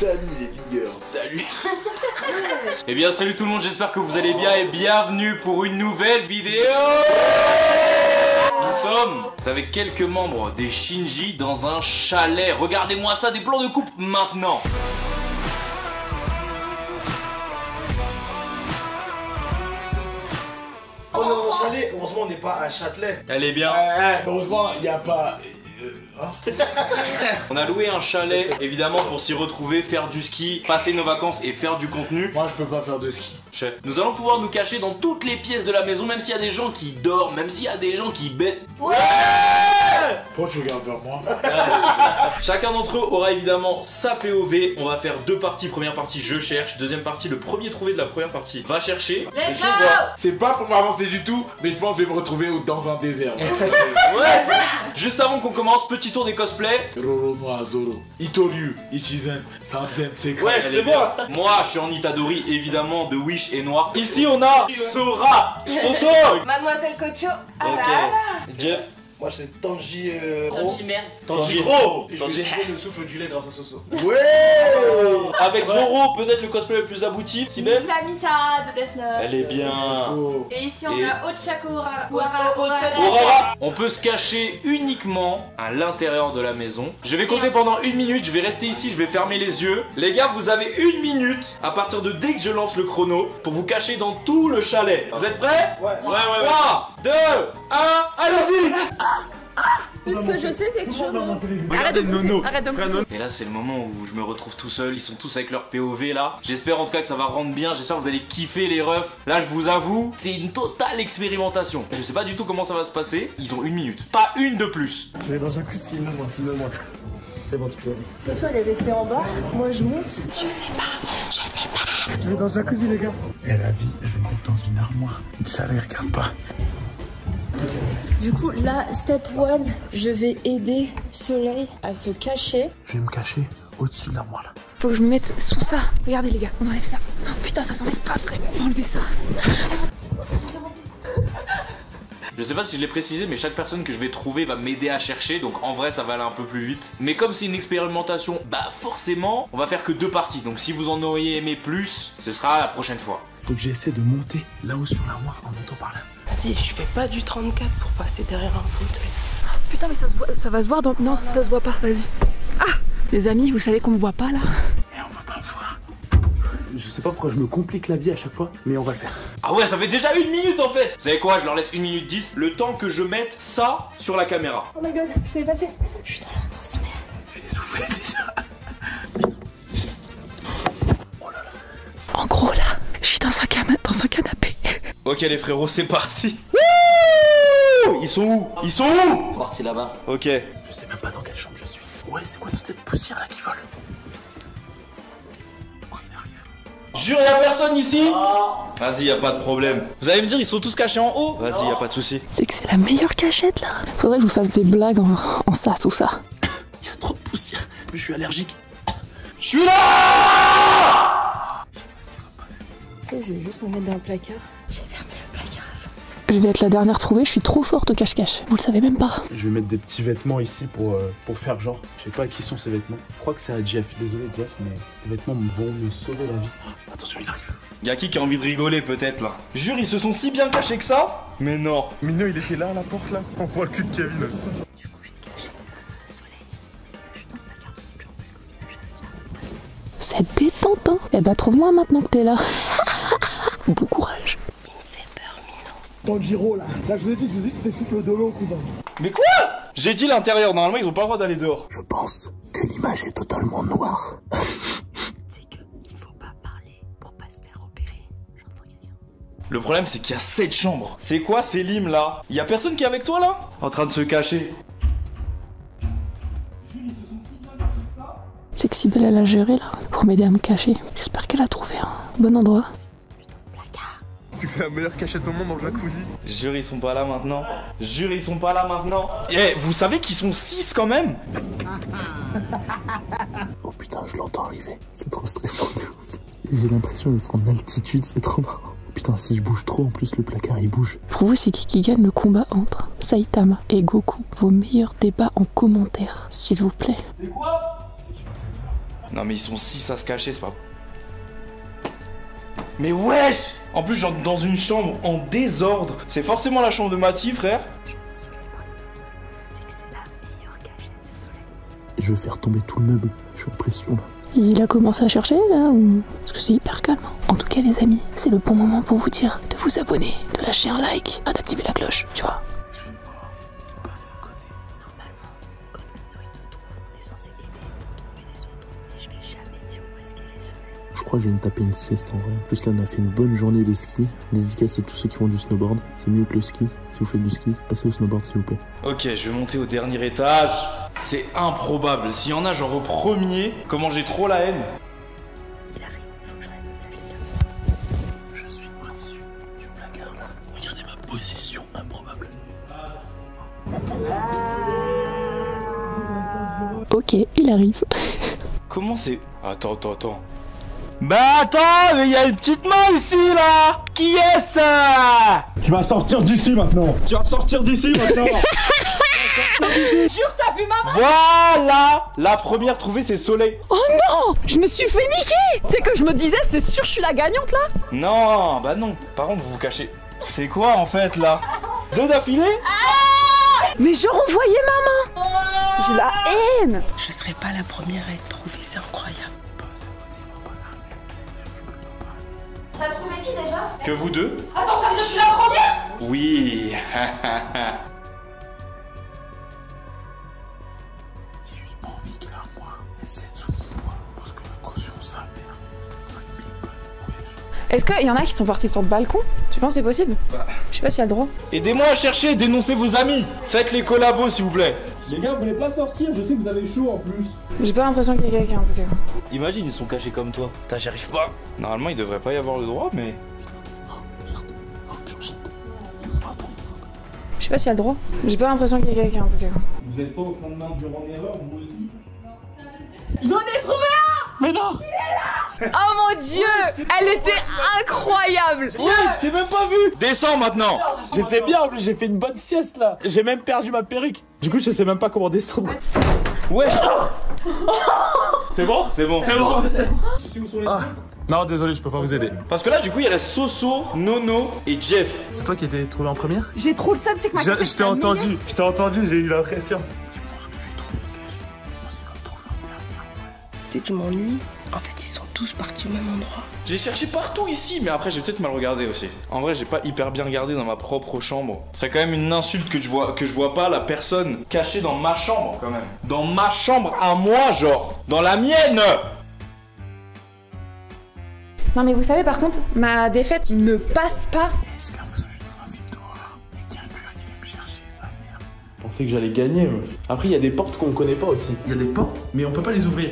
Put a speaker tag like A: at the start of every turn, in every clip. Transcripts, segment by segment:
A: Salut les bigeurs.
B: Salut. Eh bien salut tout le monde, j'espère que vous allez bien et bienvenue pour une nouvelle vidéo. Nous sommes avec quelques membres des Shinji dans un chalet. Regardez-moi ça, des plans de coupe maintenant.
A: On est dans un chalet, heureusement on n'est pas à Châtelet.
B: Elle est bien.
A: Heureusement il n'y a pas...
B: On a loué un chalet évidemment pour s'y retrouver, faire du ski, passer nos vacances et faire du contenu.
A: Moi je peux pas faire de ski.
B: Nous allons pouvoir nous cacher dans toutes les pièces de la maison, même s'il y a des gens qui dorment, même s'il y a des gens qui bêtent.
A: Ouais. Pourquoi tu regardes vers moi?
B: Chacun d'entre eux aura évidemment sa POV. On va faire deux parties. Première partie, je cherche. Deuxième partie, le premier trouvé de la première partie va chercher.
A: C'est pas pour m'avancer du tout, mais je pense que je vais me retrouver dans un désert.
B: Ouais. Juste avant qu'on commence, petit tour des cosplays.
A: Roro no Azoro, Itoryu, Ichizen, Sanzen Sekrai.
B: Ouais, c'est bon. Moi, je suis en Itadori, évidemment, de Wish et Noir. Ici, on a Sora. Soso.
C: Mademoiselle Kocho.
B: Ok. Jeff.
A: Moi c'est Tanji
C: Tanji merde.
B: Tanjiro.
A: Et je vais essayer le souffle du lait grâce à Soso.
B: Ouais. Avec Zoro, peut-être le cosplay le plus abouti. Sibel.
C: Misa de Death Note.
B: Elle est bien.
C: Et ici on
B: Et-
C: a Ochako Urara.
B: Aurora. On peut se cacher uniquement à l'intérieur de la maison. Je vais compter pendant 1 minute, je vais rester ici, je vais fermer les yeux. Les gars, vous avez 1 minute à partir de dès que je lance le chrono pour vous cacher dans tout le chalet. Vous êtes prêts?
A: Ouais.
B: 3, 2, 1, allez-y.
C: Tout ce que je sais c'est que je monte. Arrête
B: Regardez
C: de pousser.
B: Nono.
C: Arrête de me pousser.
B: Et là c'est le moment où je me retrouve tout seul, ils sont tous avec leur POV là. J'espère en tout cas que ça va rendre bien, j'espère que vous allez kiffer les refs. Là je vous avoue, c'est une totale expérimentation. Je sais pas du tout comment ça va se passer, ils ont 1 minute, pas une de plus.
A: Je vais dans un jacuzzi, filme-moi. C'est bon, tu peux.
C: Soso elle est restée en bas. Moi je monte.
A: Je vais dans un jacuzzi les gars. Et la vie, je vais me mettre dans une armoire. Inch'Allah, regarde pas.
C: Du coup là, step 1, je vais aider Soleil à se cacher.
A: Je vais me cacher au-dessus de l'armoire là.
C: Faut que je me mette sous ça. Regardez les gars, on enlève ça. Oh, putain ça s'enlève pas frère. On va enlever ça.
B: Je sais pas si je l'ai précisé, mais chaque personne que je vais trouver va m'aider à chercher, donc en vrai ça va aller un peu plus vite. Mais comme c'est une expérimentation, bah forcément on va faire que 2 parties, donc si vous en auriez aimé plus, ce sera la prochaine fois.
A: Faut que j'essaie de monter là-haut sur l'armoire en montant par là.
D: Vas-y, je fais pas du 34 pour passer derrière un fauteuil.
C: Putain mais ça va se voir dans... Non, ça se voit pas, vas-y. Ah les amis, vous savez qu'on me voit pas là?
A: Et on va pas me voir. Je sais pas pourquoi je me complique la vie à chaque fois, mais on va le faire.
B: Ah ouais, ça fait déjà 1 minute en fait. Vous savez quoi, je leur laisse 1 minute 10, le temps que je mette ça sur la caméra.
C: Oh my god, je t'ai passé. Je suis dans la grosse merde.
A: Je vais souffler déjà.
C: En gros là, je suis dans un canapé.
B: Ok les frérots, c'est parti. Ils sont où? Ils sont où?
E: Parti là-bas.
B: Ok.
A: Je sais même pas dans quelle chambre je suis. Ouais, c'est quoi toute cette poussière là qui vole? Oh, il arrive.
B: Jure, y'a personne ici? Vas-y, y'a pas de problème. Vous allez me dire, ils sont tous cachés en haut? Vas-y, y'a pas de souci.
C: C'est que c'est la meilleure cachette là. Faudrait que je vous fasse des blagues en ça, tout ça.
A: Il y a trop de poussière. Je suis allergique.
B: Je suis là!
C: Je vais juste me mettre dans le placard. J'ai fermé le placard avant. Je vais être la dernière trouvée, je suis trop forte au cache-cache. Vous le savez même pas.
A: Je vais mettre des petits vêtements ici pour faire genre. Je sais pas à qui sont ces vêtements. Je crois que c'est à Jeff. Désolé Jeff, mais ces vêtements vont me sauver la vie. Oh, attention, il arrive.
B: Y'a qui a envie de rigoler peut-être là? Jure, ils se sont si bien cachés que ça? Mais non.
F: Mino, il était là à la porte là. On voit le cul de Kevin aussi.
C: C'est détente, hein. Eh bah trouve-moi maintenant que t'es là. Bon courage.
A: Tanjiro là. Là, je vous ai dit, c'était souffle de l'eau, cousin.
B: Mais quoi? J'ai dit l'intérieur, normalement ils ont pas le droit d'aller dehors.
A: Je pense que l'image est totalement noire.
D: C'est que il faut pas parler pour pas se faire repérer. J'entends quelqu'un.
B: Le problème c'est qu'il y a 7 chambres. C'est quoi ces limes là? Y'a personne qui est avec toi là? En train de se cacher.
C: C'est que Sibel elle a géré là pour m'aider à me cacher. J'espère qu'elle a trouvé un bon endroit.
F: C'est que c'est la meilleure cachette au monde dans le jacuzzi.
B: Jure, ils sont pas là maintenant. Jure, ils sont pas là maintenant. Eh, vous savez qu'ils sont 6 quand même?
A: Oh putain, je l'entends arriver. C'est trop stressant de ouf. J'ai l'impression d'être en altitude, c'est trop marrant. Putain, si je bouge trop, en plus le placard il bouge.
C: Pour vous, c'est qui gagne le combat entre Saitama et Goku? Vos meilleurs débats en commentaire, s'il vous plaît.
B: C'est quoi? Non mais ils sont 6 à se cacher, c'est pas... Mais wesh! En plus j'entre dans une chambre en désordre. C'est forcément la chambre de Mathie, frère.
A: Je vais faire tomber tout le meuble. Je suis en pression là.
C: Il a commencé à chercher là ou... Parce que c'est hyper calme. En tout cas les amis, c'est le bon moment pour vous dire de vous abonner, de lâcher un like, d'activer la cloche, tu vois.
A: Je crois que je vais me taper une sieste en vrai. En plus là on a fait une bonne journée de ski. Dédicace à tous ceux qui font du snowboard. C'est mieux que le ski. Si vous faites du ski, passez au snowboard s'il vous plaît.
B: Ok, je vais monter au dernier étage. C'est improbable. S'il y en a genre au premier, comment j'ai trop la haine.
D: Il arrive, faut que je
A: Je suis au-dessus du placard là. Regardez ma position improbable.
C: Ok, il arrive.
B: Comment c'est... Attends. Bah attends, mais il y a une petite main ici là. Qui est ça?
A: Tu vas sortir d'ici maintenant. Tu vas sortir d'ici maintenant.
E: Jure, t'as vu maman?
B: Voilà. La première trouvée, c'est Soleil.
E: Oh non, je me suis fait niquer. Tu sais que je me disais, c'est sûr, je suis la gagnante là.
B: Non, bah non. Par contre, vous vous cachez. C'est quoi en fait là? 2 d'affilée?
E: Mais je renvoyais ma main. J'ai la haine.
D: Je serai pas la première à être trouvée, c'est incroyable.
G: T'as trouvé qui déjà?
B: Que vous deux?
G: Attends, ça veut dire que je suis la première?
B: Oui.
A: J'ai juste pas envie qu'elle a moi. Essaie de sous mon poids. Parce que la caution ça perd 5000 balles.
E: Est-ce qu'il y en a qui sont partis sur le balcon? Tu penses que c'est possible? Je sais pas s'il y a le droit.
B: Aidez-moi à chercher, dénoncez vos amis. Faites les collabos s'il vous plaît.
A: Les gars, vous voulez pas sortir? Je sais que vous avez chaud en plus.
E: J'ai pas l'impression qu'il y a quelqu'un en tout cas.
B: Imagine, ils sont cachés comme toi. Putain, j'y arrive pas. Normalement, il devrait pas y avoir le droit, mais...
E: Je sais pas s'il y a le droit. J'ai pas l'impression qu'il y a quelqu'un en tout cas.
B: Vous êtes pas au fond de main du rang d'erreur, vous aussi?
E: J'en ai trouvé un!
A: Mais non!
E: Oh mon dieu! Elle était incroyable!
B: Ouais, je t'ai même pas vu! Descends maintenant!
A: J'étais bien, en plus j'ai fait une bonne sieste là. J'ai même perdu ma perruque. Du coup je sais même pas comment descendre.
B: Wesh!
A: C'est bon?
B: C'est bon.
A: C'est bon.
B: Tu sais où sont les
A: Ah. Non désolé, je peux pas vous aider.
B: Parce que là, du coup, il y a la Soso, Nono et Jeff.
A: C'est toi qui étais trouvé en première?
E: J'ai trop le seum, c'est que ma
A: Je t'ai entendu, j'ai eu l'impression.
D: Tu sais que je m'ennuie. En fait, ils sont tous partis au même endroit.
B: J'ai cherché partout ici, mais après, j'ai peut-être mal regardé aussi. En vrai, j'ai pas hyper bien regardé dans ma propre chambre. Ce serait quand même une insulte que je vois pas la personne cachée dans ma chambre, quand même. Dans ma chambre à moi, genre. Dans la mienne!
E: Non mais vous savez par contre, ma défaite ne passe pas.
A: C'est l'impression que je suis dans un film d'horreur. Et qu'il y a un tueur qui vient me chercher, sa mère. Je pensais que j'allais gagner, ouais. Après, il y a des portes qu'on connaît pas aussi. Il y a des portes, mais on peut pas les ouvrir.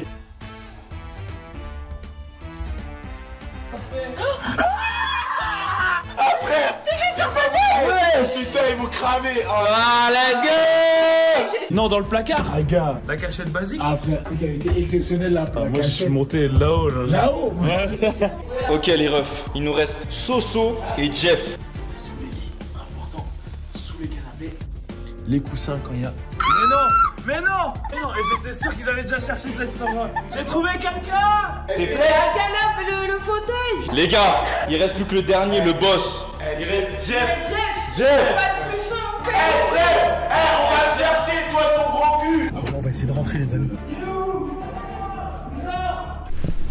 B: Putain, ils m'ont cramé! Ah, let's go!
A: Non, dans le placard.
F: Ah, gars.
A: La cachette basique.
F: Ah, frère, il était exceptionnel là.
A: Ah, moi, je suis monté là-haut.
F: Là-haut?
A: Ouais.
B: Ok, les refs, il nous reste Soso et Jeff.
A: Les coussins quand il y a. Mais non! Et j'étais sûr qu'ils avaient déjà cherché cette fois. J'ai trouvé quelqu'un!
B: C'est fait?
G: Le fauteuil.
B: Les gars, il reste plus que le dernier, le boss.
A: Il reste Jeff.
B: Jeff!
G: Pas de plus son,
B: On va le chercher, toi, ton gros cul!
F: Ah, bon, on va essayer de rentrer, les amis.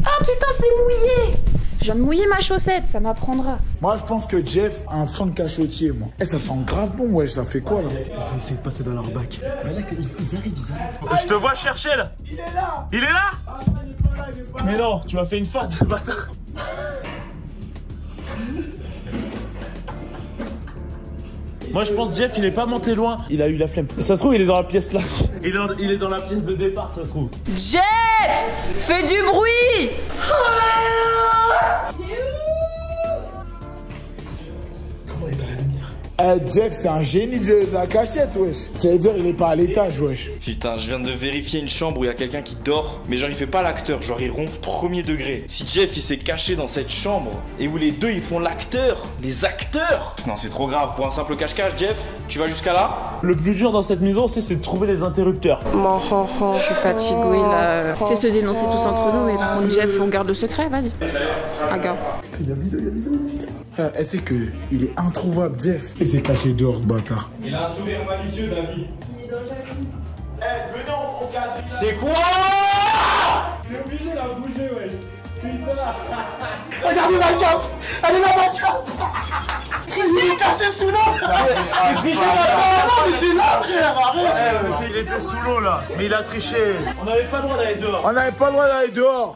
E: Ah putain c'est mouillé! Je viens de mouiller ma chaussette, ça m'apprendra.
F: Moi, je pense que Jeff a un fond de cachotier, moi. Eh, ça sent grave bon, ouais, ça fait quoi là? On va essayer de passer dans leur bac. Mais là, ils arrivent.
A: Je te vois chercher là. Il est là. Il est là? Ah, il est pas là, il est pas là. Mais non, tu m'as fait une faute, bâtard. Moi je pense Jeff il est pas monté loin, il a eu la flemme. Ça se trouve il est dans la pièce là. Il est dans la pièce de départ ça se trouve.
E: Jeff! Fais du bruit!
F: Comment il est dans la lumière? Jeff, c'est un génie de la cachette, wesh. Ça veut dire il est pas à l'étage, wesh.
B: Putain, je viens de vérifier une chambre où il y a quelqu'un qui dort. Mais genre, il fait pas l'acteur, genre, il ronfle premier degré. Si Jeff, il s'est caché dans cette chambre et où les deux, ils font l'acteur, les acteurs. Non, c'est trop grave. Pour un simple cache-cache, Jeff, tu vas jusqu'à là?
A: Le plus dur dans cette maison aussi, c'est de trouver les interrupteurs.
E: Je suis fatiguée là. C'est se dénoncer tous entre nous, mais par contre, Jeff, on garde le secret, vas-y. Regarde.
F: Putain, il y a vidéo. Elle sait que il est introuvable, Jeff. Il s'est caché dehors, ce bâtard.
B: Il a un sourire malicieux, David. Il est dans le jacuzzi. Venez, on cadre. C'est quoi?
A: T'es obligé de la bouger, wesh. Putain. Regardez ma cape. Elle est là, ma cape. Il est caché sous l'eau. Non, mais c'est là, frère. Arrête. Il était sous l'eau, là. Mais il a triché. On n'avait pas le droit d'aller dehors.
F: On n'avait pas le droit d'aller dehors.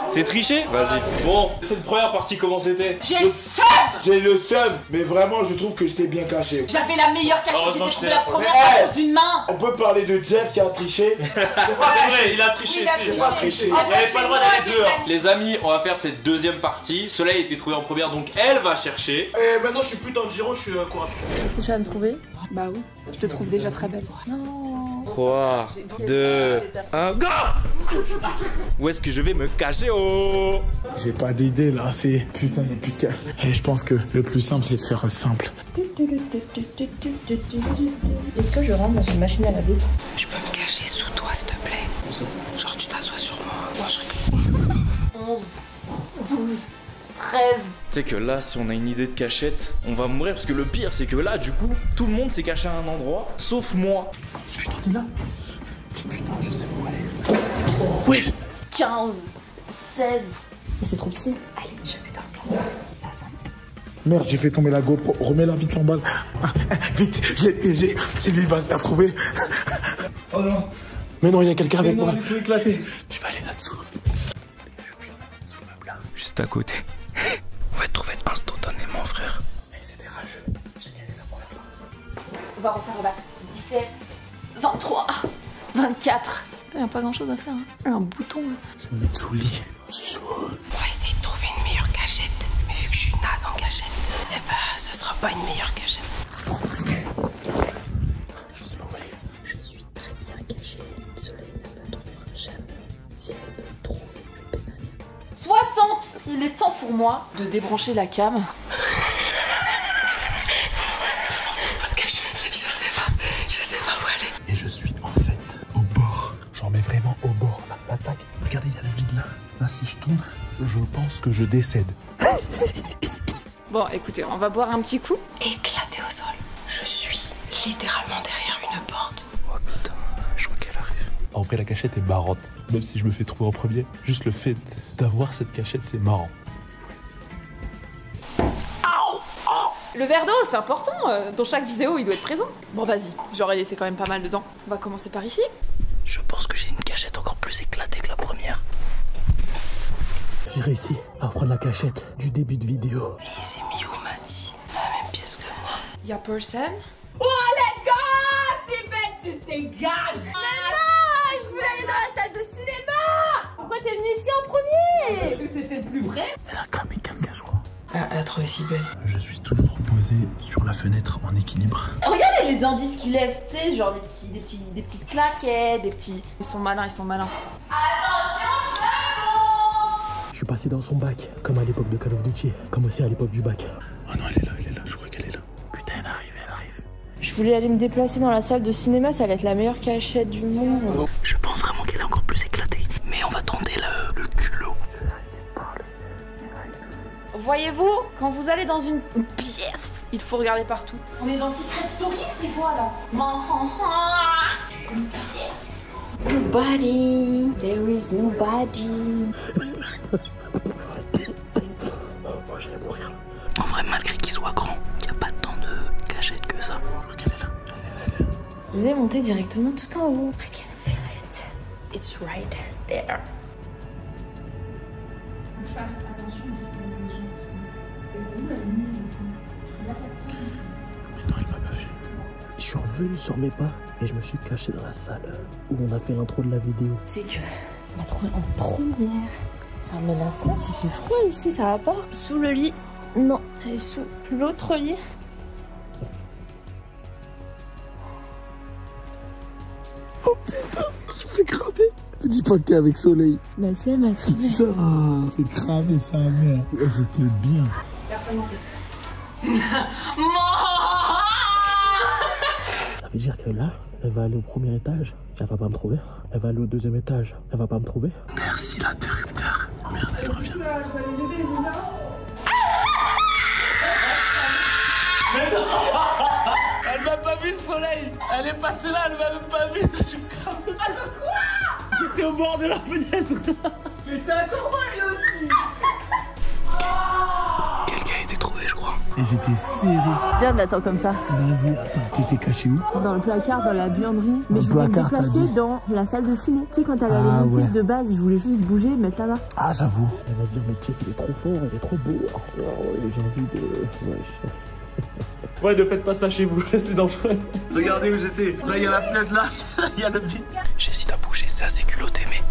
B: C'est triché? Vas-y. Bon, cette première partie, comment c'était?
G: J'ai le seum.
F: J'ai le seum, mais vraiment, je trouve que j'étais bien caché.
G: J'avais la meilleure cachette, j'ai trouvé la première
F: Ouais.
G: dans une main.
F: On peut parler de Jeff qui a triché.
B: C'est vrai, il a triché.
G: Il a triché.
B: Il n'avait pas le droit d'aller dehors. Les amis, on va faire cette deuxième partie. Soleil a été trouvé en première, donc elle va chercher.
A: Et maintenant, je suis plus dans le Giro, je suis quoi?
E: Est-ce que tu vas me trouver? Bah oui. Je te trouve déjà très belle. Non.
B: 3, 2, 1, go! Où est-ce que je vais me cacher? Oh!
F: J'ai pas d'idée là, c'est. Putain, il n'y a plus de cas. Et je pense que le plus simple, c'est de faire simple.
E: Est-ce que je rentre dans une machine à laver?
C: Je peux me cacher sous toi, s'il te plaît. Genre, tu t'assois sur moi. Moi, je
G: 11, 12, 13.
B: Tu sais que là, si on a une idée de cachette, on va mourir parce que le pire, c'est que là, du coup, tout le monde s'est caché à un endroit, sauf moi.
A: Putain, t'es là? Putain, je sais où aller. Oh, ouais.
G: 15, 16.
E: Mais c'est trop petit.
G: Allez, je vais dans le plan. Ça sent.
F: Merde, j'ai fait tomber la GoPro. Remets-la vite en balle. Vite, je l'ai piégé. C'est lui, il va se faire trouver.
A: Oh non. Mais non, il y a quelqu'un avec moi.
F: Il peut éclater.
A: Je vais aller là-dessous.
B: Juste à côté. On va être trouvé instantanément, frère.
A: C'était rageux. J'ai gagné la première partie.
G: On va refaire le bac. 17, 23, 24.
E: Il n'y a pas grand chose à faire. Hein. Un bouton.
F: Je vais me mettre sous le lit. C'est chaud.
C: On va essayer de trouver une meilleure cachette. Mais vu que je suis naze en cachette, eh ben, ce sera pas une meilleure cachette.
A: Je sais pas où aller.
C: Je suis très bien cachée. Soleil ne me trouvera jamais. Si elle me trouve, je pénale.
G: 60. Il est temps pour moi de débrancher la cam.
C: Je sais pas où aller.
A: Et je suis en fait au bord. Genre, mais vraiment au bord. Là, l'attaque. Regardez, il y a le vide là. Là, si je tombe, je pense que je décède.
E: Bon, écoutez, on va boire un petit coup.
C: Éclaté au sol. Je suis littéralement derrière une porte.
B: Oh putain, je crois qu'elle arrive.
A: En vrai, la cachette est marrante. Même si je me fais trouver en premier, juste le fait d'avoir cette cachette, c'est marrant.
E: Le verre d'eau, c'est important. Dans chaque vidéo, il doit être présent. Bon, vas-y. J'aurais laissé quand même pas mal de temps. On va commencer par ici.
C: Je pense que j'ai une cachette encore plus éclatée que la première.
A: J'ai réussi à prendre la cachette du début de vidéo.
C: Et il s'est mis où, Mati? La même pièce que moi.
E: Y'a personne.
G: Oh, let's go! C'est bête, tu dégages! Non, je voulais aller dans la salle de cinéma! Pourquoi t'es venu ici en premier? Parce que c'était le plus vrai.
A: Elle a cramé quelqu'un, je crois.
C: Ah, elle a trouvé si belle.
A: Je suis toujours posé sur la fenêtre en équilibre.
G: Regardez les indices qu'ils laissent, tu sais, genre des petites claquettes, des petits...
E: Ils sont malins, ils sont malins.
A: Je suis passé dans son bac, comme à l'époque de Call of Duty, comme aussi à l'époque du bac. Oh non, elle est là, je crois qu'elle est là. Putain, elle arrive.
H: Je voulais aller me déplacer dans la salle de cinéma, ça allait être la meilleure cachette du monde.
C: Je pense vraiment qu'elle est encore plus éclatée. Mais on va tenter le culot.
E: Voyez-vous, quand vous allez dans une pièce, il faut regarder partout.
G: On est dans Secret Story, c'est quoi là? Une pièce.
H: Nobody, there is nobody.
A: Oh, je vais mourir.
C: En vrai, malgré qu'il soit grand, il n'y a pas tant de cachette que ça.
A: Elle est là.
H: Je vais monter directement tout en haut.
C: I can feel it. It's right there.
E: Fasse attention ici, il y a des gens qui... Et où la lumière ici?
A: Mais non, il m'a pas vu. Je suis revenu sur mes pas et je me suis caché dans la salle où on a fait l'intro de la vidéo.
H: C'est que m'a trouvé en première. Ah mais la fenêtre il fait froid ici, ça va pas. Sous le lit. Non, elle est sous l'autre lit.
F: dis pas que t'es avec Soleil.
H: Bah si, elle m'a trouvé.
F: Putain, c'est cramé sa mère. Oh, c'était bien.
E: Personne n'en sait.
A: Ça veut dire que là, elle va aller au premier étage, elle va pas me trouver. Elle va aller au deuxième étage, elle va pas me trouver. Merci l'interrupteur. Oh merde, elle revient.
B: Mais non. Elle m'a pas vu le soleil. Elle est passée là, elle m'a même pas vu. Tu me crames.
G: Ah, de quoi?
A: J'étais au bord de la fenêtre.
G: Mais c'est un corbeau lui aussi.
C: Quelqu'un a été trouvé, je crois.
F: Et j'étais serré.
H: Viens, attends comme ça.
F: Vas-y, attends. T'étais caché où?
H: Dans le placard, dans la buanderie. Mais je voulais me
F: placard, t'as
H: déplacer
F: dit.
H: dans la salle de ciné. Tu sais, quand t'avais
F: Ah,
H: les motifs
F: ouais.
H: de base, je voulais juste bouger, mettre là-bas.
F: Ah, j'avoue.
A: Elle va dire, mais Jeff, il est trop fort, il est trop beau. Oh, j'ai envie de... Ouais, ne faites pas ça chez vous, c'est dangereux.
B: Regardez où j'étais. Là, il y a la fenêtre là. Il y a le vide.
C: J'hésite à bouger, c'est assez culotté, mais.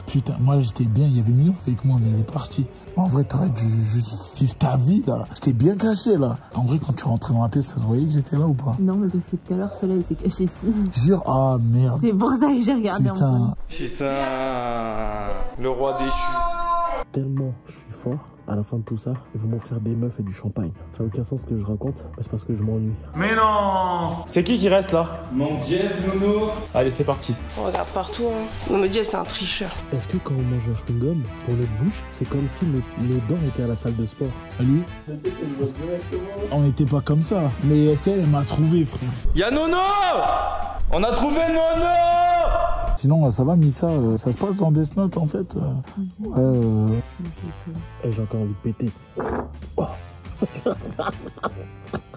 F: Putain, moi j'étais bien, il y avait Mignon avec moi, mais il est parti. En vrai, t'aurais dû juste vivre ta vie là. J'étais bien caché là. En vrai, quand tu rentrais dans la pièce, ça se voyait que j'étais là ou pas?
H: Non, mais parce que tout à l'heure, Soleil s'est caché ici.
F: Jure, ah merde.
H: C'est pour ça que j'ai regardé en
F: Putain.
B: Putain. Le roi déchu.
A: Tellement je suis fort, à la fin de tout ça, ils vont m'offrir des meufs et du champagne. Ça n'a aucun sens ce que je raconte, mais c'est parce que je m'ennuie.
B: Mais non.
A: C'est qui reste là?
B: Mon Jeff, Nono.
A: Allez, c'est parti.
I: On regarde partout, hein. Non mais Jeff, c'est un tricheur.
A: Est-ce que quand on mange un chewing-gum, pour notre bouche, c'est comme si nos dents étaient à la salle de sport?
F: Lui? On n'était pas comme ça. Mais celle, elle m'a trouvé, frère.
B: Y'a Nono. On a trouvé Nono.
F: Sinon, ça va, Missa, ça se passe dans Death Note en fait. Ouais,
A: Et j'ai encore envie de péter. Oh.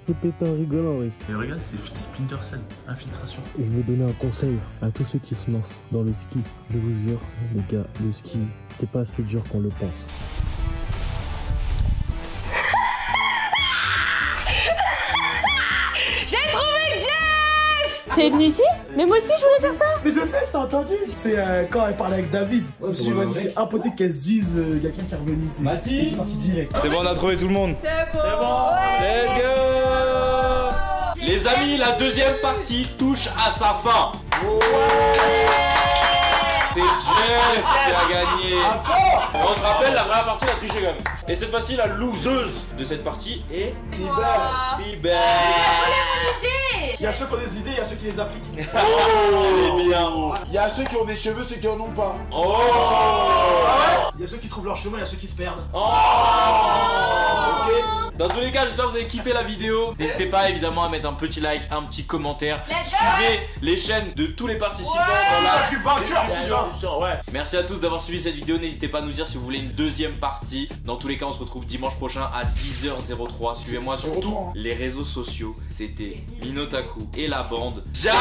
A: Je péter en rigolant, oui.
B: Mais regarde, c'est Splinter Cell, infiltration.
A: Je veux donner un conseil à tous ceux qui se lancent dans le ski. Je vous jure, les gars, le ski, c'est pas assez dur qu'on le pense.
G: J'ai trouvé Jeff.
H: C'est venu ici? Mais moi aussi, je voulais faire ça.
J: Mais je sais, je t'ai entendu. C'est quand elle parlait avec David. Je me suis dit, vas-y, c'est impossible qu'elle se dise quelqu'un qui est revenu ici.
B: Mathis.
J: Je suis parti direct.
B: C'est bon, on a trouvé tout le monde.
G: C'est bon.
B: Let's go. Les amis, la deuxième partie touche à sa fin. C'est Jeff qui a gagné. On se rappelle, la première partie, elle a triché quand même. Et cette fois-ci, la loseuse de cette partie est Cyber.
J: Il y a ceux qui ont des idées, il y a ceux qui les appliquent.
B: Elle est bien.
F: Il y a ceux qui ont des cheveux, ceux qui en ont pas.
B: Oh.
J: Il y a ceux qui trouvent leur chemin, il y a ceux qui se perdent.
B: Oh. Ok. Dans tous les cas, j'espère que vous avez kiffé la vidéo. N'hésitez pas évidemment à mettre un petit like, un petit commentaire. Suivez les chaînes de tous les participants. Voilà.
J: Je suis vainqueur pour ça.
B: Ouais. Merci à tous d'avoir suivi cette vidéo. N'hésitez pas à nous dire si vous voulez une deuxième partie. Dans tous les cas, on se retrouve dimanche prochain à 10h03. Suivez-moi sur tous les réseaux sociaux. C'était Minotaku et la bande Jana.